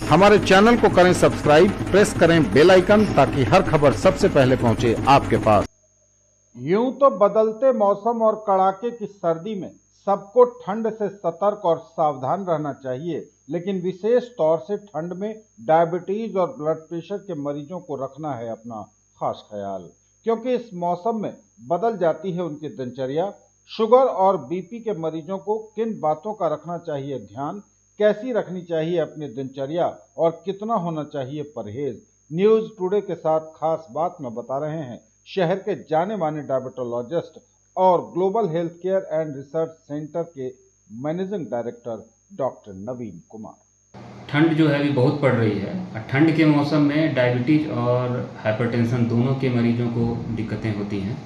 हमारे चैनल को करें सब्सक्राइब, प्रेस करें बेल आइकन ताकि हर खबर सबसे पहले पहुंचे आपके पास। यूं तो बदलते मौसम और कड़ाके की सर्दी में सबको ठंड से सतर्क और सावधान रहना चाहिए, लेकिन विशेष तौर से ठंड में डायबिटीज और ब्लड प्रेशर के मरीजों को रखना है अपना खास ख्याल, क्योंकि इस मौसम में बदल जाती है उनकी दिनचर्या। शुगर और बीपी के मरीजों को किन बातों का रखना चाहिए ध्यान, कैसी रखनी चाहिए अपनी दिनचर्या और कितना होना चाहिए परहेज, न्यूज टुडे के साथ खास बात में बता रहे हैं शहर के जाने माने डायबिटोलॉजिस्ट और global health care and research centre के मैनेजिंग डायरेक्टर डॉक्टर नवीन कुमार। ठंड जो है अभी बहुत पड़ रही है और ठंड के मौसम में डायबिटीज़ और हाइपरटेंशन दोनों के मरीजों को दिक्कतें होती हैं।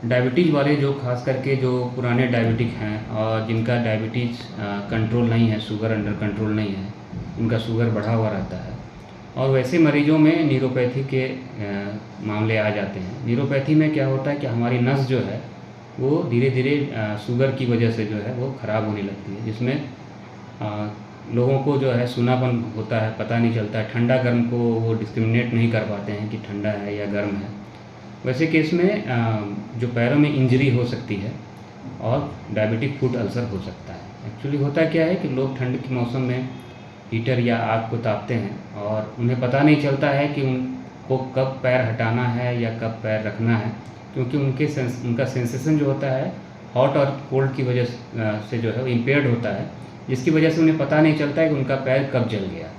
डायबिटीज़ वाले जो खास करके जो पुराने डायबिटिक हैं और जिनका डायबिटीज़ कंट्रोल नहीं है, शुगर अंडर कंट्रोल नहीं है, उनका शुगर बढ़ा हुआ रहता है, और वैसे मरीजों में न्यूरोपैथी के मामले आ जाते हैं। न्यूरोपैथी में क्या होता है कि हमारी नस जो है वो धीरे धीरे शुगर की वजह से जो है वो ख़राब होने लगती है, जिसमें लोगों को जो है सूनापन होता है, पता नहीं चलता है, ठंडा गर्म को वो डिस्क्रिमिनेट नहीं कर पाते हैं कि ठंडा है या गर्म है। वैसे केस में जो पैरों में इंजरी हो सकती है और डायबिटिक फुट अल्सर हो सकता है। एक्चुअली होता क्या है कि लोग ठंड के मौसम में हीटर या आग को तापते हैं और उन्हें पता नहीं चलता है कि उनको कब पैर हटाना है या कब पैर रखना है, क्योंकि उनका सेंसेशन जो होता है हॉट और कोल्ड की वजह से जो है वो इम्पेयर्ड होता है, जिसकी वजह से उन्हें पता नहीं चलता है कि उनका पैर कब जल गया।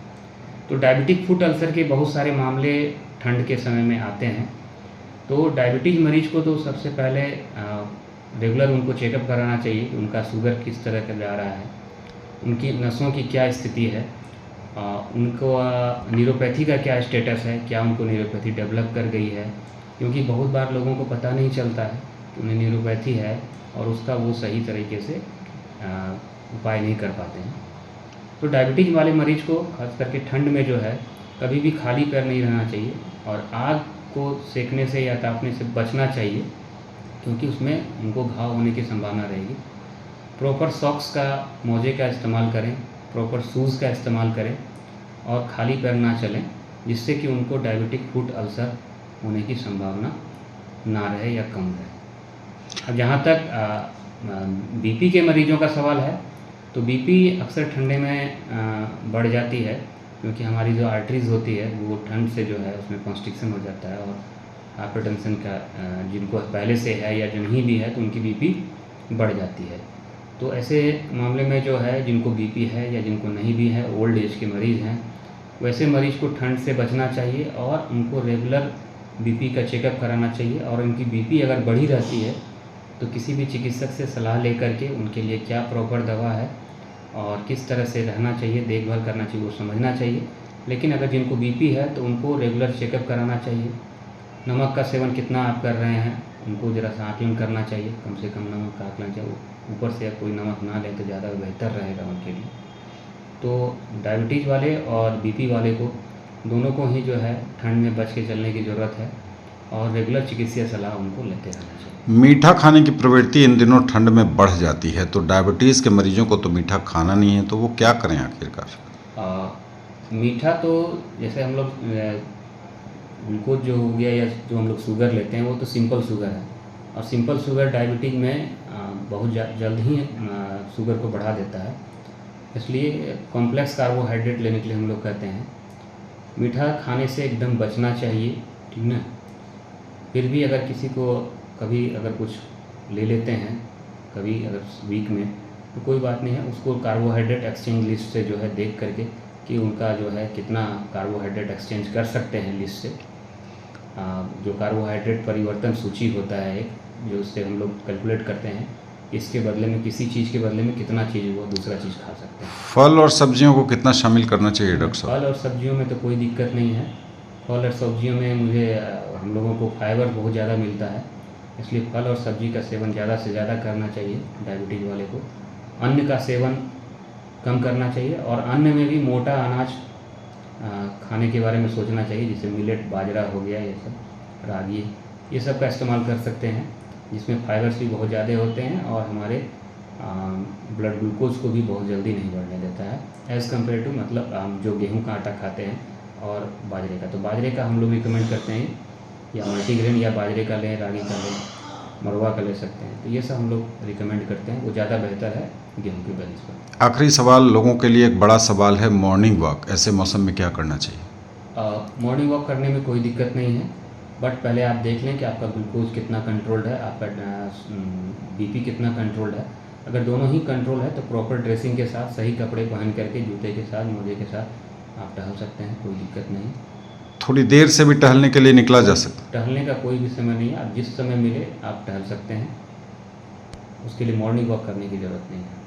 तो डायबिटिक फुट अल्सर के बहुत सारे मामले ठंड के समय में आते हैं। तो डायबिटीज़ मरीज को तो सबसे पहले रेगुलर उनको चेकअप कराना चाहिए कि उनका शुगर किस तरह का जा रहा है, उनकी नसों की क्या स्थिति है, उनको न्यूरोपैथी का क्या स्टेटस है, क्या उनको न्यूरोपैथी डेवलप कर गई है, क्योंकि बहुत बार लोगों को पता नहीं चलता है कि उन्हें न्यूरोपैथी है और उसका वो सही तरीके से उपाय नहीं कर पाते हैं। तो डायबिटीज़ वाले मरीज को खास करके ठंड में जो है कभी भी खाली पैर नहीं रहना चाहिए और आग को सेकने से या तापने से बचना चाहिए, क्योंकि उसमें उनको घाव होने की संभावना रहेगी। प्रॉपर सॉक्स का, मोजे का इस्तेमाल करें, प्रॉपर शूज़ का इस्तेमाल करें और खाली पैर ना चलें, जिससे कि उनको डायबिटिक फुट अल्सर होने की संभावना ना रहे या कम रहे। अब जहाँ तक बीपी के मरीजों का सवाल है, तो बीपी अक्सर ठंडे में बढ़ जाती है, क्योंकि हमारी जो आर्टरीज़ होती है वो ठंड से जो है उसमें कॉन्स्ट्रिक्शन हो जाता है और हाइपरटेंशन का जिनको पहले से है या जो नहीं भी है तो उनकी बीपी बढ़ जाती है। तो ऐसे मामले में जो है जिनको बीपी है या जिनको नहीं भी है, ओल्ड एज के मरीज़ हैं, वैसे मरीज़ को ठंड से बचना चाहिए और उनको रेगुलर बीपी का चेकअप कराना चाहिए। और उनकी बीपी अगर बढ़ी रहती है तो किसी भी चिकित्सक से सलाह लेकर के उनके लिए क्या प्रॉपर दवा है और किस तरह से रहना चाहिए, देखभाल करना चाहिए, वो समझना चाहिए। लेकिन अगर जिनको बीपी है तो उनको रेगुलर चेकअप कराना चाहिए। नमक का सेवन कितना आप कर रहे हैं उनको ज़रा सा आकलन करना चाहिए, कम से कम नमक का आकलन चाहिए, ऊपर से कोई नमक ना ले तो ज़्यादा बेहतर रहेगा उनके लिए। तो डायबिटीज़ वाले और बीपी वाले को दोनों को ही जो है ठंड में बच के चलने की ज़रूरत है और रेगुलर चिकित्सीय सलाह उनको लेते रहना चाहिए। मीठा खाने की प्रवृत्ति इन दिनों ठंड में बढ़ जाती है, तो डायबिटीज़ के मरीजों को तो मीठा खाना नहीं है, तो वो क्या करें आखिरकार? मीठा तो जैसे हम लोग ग्लूकोज जो हो गया या जो हम लोग शुगर लेते हैं वो तो सिंपल शुगर है, और सिंपल शुगर डायबिटीज़ में बहुत जल्द ही शुगर को बढ़ा देता है। इसलिए कॉम्प्लेक्स कार्बोहाइड्रेट लेने के लिए हम लोग कहते हैं मीठा खाने से एकदम बचना चाहिए, ठीक ना। फिर भी अगर किसी को कभी अगर कुछ ले लेते हैं कभी अगर वीक में, तो कोई बात नहीं है, उसको कार्बोहाइड्रेट एक्सचेंज लिस्ट से जो है देख करके कि उनका जो है कितना कार्बोहाइड्रेट एक्सचेंज कर सकते हैं लिस्ट से। जो कार्बोहाइड्रेट परिवर्तन सूची होता है एक, जो उससे हम लोग कैलकुलेट करते हैं इसके बदले में, किसी चीज़ के बदले में कितना चीज़ वो दूसरा चीज़ खा सकते हैं। फल और सब्जियों को कितना शामिल करना चाहिए डॉक्टर साहब? फल और सब्जियों में तो कोई दिक्कत नहीं है। फल और सब्जियों में हम लोगों को फाइबर बहुत ज़्यादा मिलता है, इसलिए फल और सब्जी का सेवन ज़्यादा से ज़्यादा करना चाहिए डायबिटीज़ वाले को। अन्न का सेवन कम करना चाहिए और अन्न में भी मोटा अनाज खाने के बारे में सोचना चाहिए, जैसे मिलेट, बाजरा हो गया, ये सब रागी, ये सब का इस्तेमाल कर सकते हैं, जिसमें फाइबर्स भी बहुत ज़्यादा होते हैं और हमारे ब्लड ग्लूकोज को भी बहुत जल्दी नहीं बढ़ने देता है एज़ कम्पेयर टू मतलब हम जो गेहूं का आटा खाते हैं और बाजरे का। तो बाजरे का हम लोग रिकमेंड करते हैं या मल्टीग्रेन या बाजरे का लें, रागी का लें, मरवा का ले सकते हैं। तो ये सब हम लोग रिकमेंड करते हैं, वो ज़्यादा बेहतर है गेहूं की बनस्पत। आखिरी सवाल, लोगों के लिए एक बड़ा सवाल है, मॉर्निंग वॉक ऐसे मौसम में क्या करना चाहिए? मॉर्निंग वॉक करने में कोई दिक्कत नहीं है, बट पहले आप देख लें कि आपका ग्लूकोज कितना कंट्रोल्ड है, आपका बीपी कितना कंट्रोल्ड है। अगर दोनों ही कंट्रोल है तो प्रॉपर ड्रेसिंग के साथ, सही कपड़े पहन करके, जूते के साथ, मोजे के साथ आप टहल सकते हैं, कोई दिक्कत नहीं। थोड़ी देर से भी टहलने के लिए निकला जा सकता है? टहलने का कोई भी समय नहीं है, आप जिस समय मिले आप टहल सकते हैं, उसके लिए मॉर्निंग वॉक करने की ज़रूरत नहीं है।